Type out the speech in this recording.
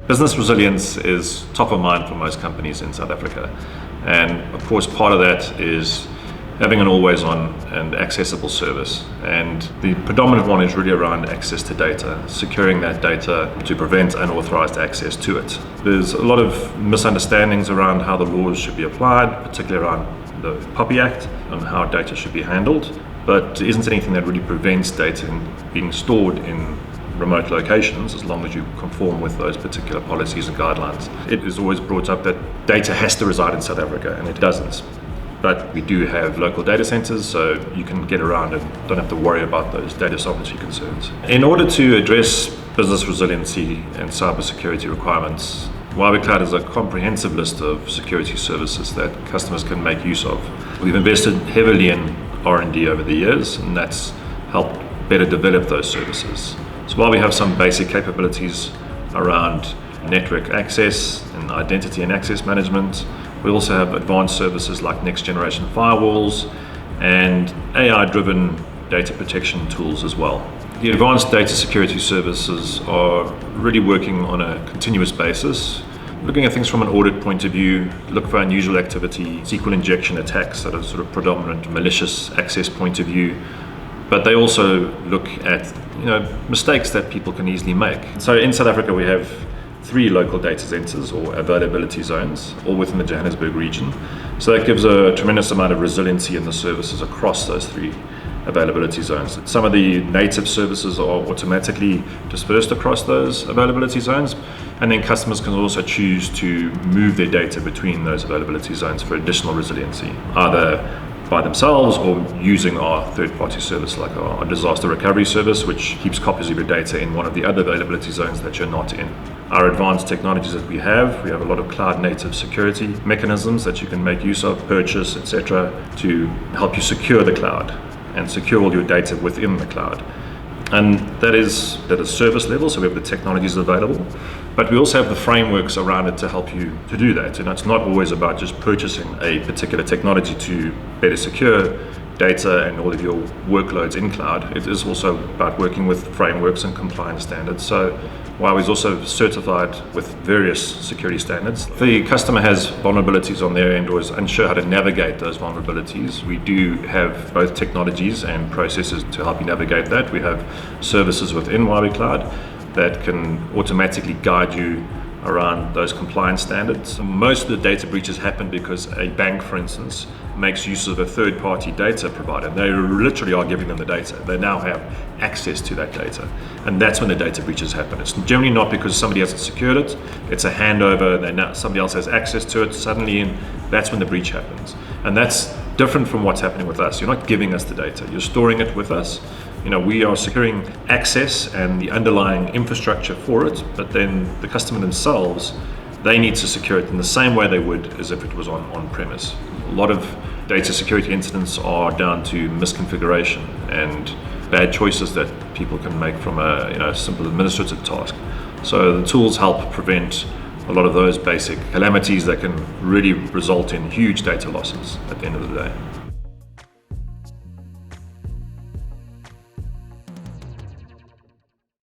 Business resilience is top of mind for most companies in South Africa. And of course, part of that is having an always on and accessible service. And the predominant one is really around access to data, securing that data to prevent unauthorized access to it. There's a lot of misunderstandings around how the laws should be applied, particularly around the POPI Act and how data should be handled. But there isn't anything that really prevents data being stored in remote locations as long as you conform with those particular policies and guidelines. It is always brought up that data has to reside in South Africa, and it doesn't. But we do have local data centers, so you can get around and don't have to worry about those data sovereignty concerns. In order to address business resiliency and cybersecurity requirements, Huawei Cloud has a comprehensive list of security services that customers can make use of. We've invested heavily in R&D over the years, and that's helped better develop those services. So while we have some basic capabilities around network access and identity and access management, we also have advanced services like next generation firewalls and AI-driven data protection tools as well. The advanced data security services are really working on a continuous basis, looking at things from an audit point of view, look for unusual activity, SQL injection attacks that are sort of predominant malicious access point of view. But they also look at mistakes that people can easily make. So in South Africa, we have 3 local data centers or availability zones, all within the Johannesburg region. So that gives a tremendous amount of resiliency in the services across those 3 availability zones. Some of the native services are automatically dispersed across those availability zones, and then customers can also choose to move their data between those availability zones for additional resiliency, either by themselves or using our third-party service like our disaster recovery service, which keeps copies of your data in one of the other availability zones that you're not in. Our advanced technologies that we have a lot of cloud-native security mechanisms that you can make use of, purchase, etc., to help you secure the cloud and secure all your data within the cloud. And that is at a service level, so we have the technologies available, but we also have the frameworks around it to help you to do that. And it's not always about just purchasing a particular technology to better secure data and all of your workloads in cloud. It is also about working with frameworks and compliance standards. So Huawei is also certified with various security standards. If the customer has vulnerabilities on their end or is unsure how to navigate those vulnerabilities, we do have both technologies and processes to help you navigate that. We have services within Huawei Cloud that can automatically guide you around those compliance standards. Most of the data breaches happen because a bank, for instance, makes use of a third-party data provider. They literally are giving them the data. They now have access to that data. And that's when the data breaches happen. It's generally not because somebody hasn't secured it. It's a handover, and now somebody else has access to it suddenly, and that's when the breach happens. And that's different from what's happening with us. You're not giving us the data. You're storing it with us. We are securing access and the underlying infrastructure for it, but then the customer themselves, they need to secure it in the same way they would as if it was on-premise. A lot of data security incidents are down to misconfiguration and bad choices that people can make from a simple administrative task. So the tools help prevent a lot of those basic calamities that can really result in huge data losses at the end of the day.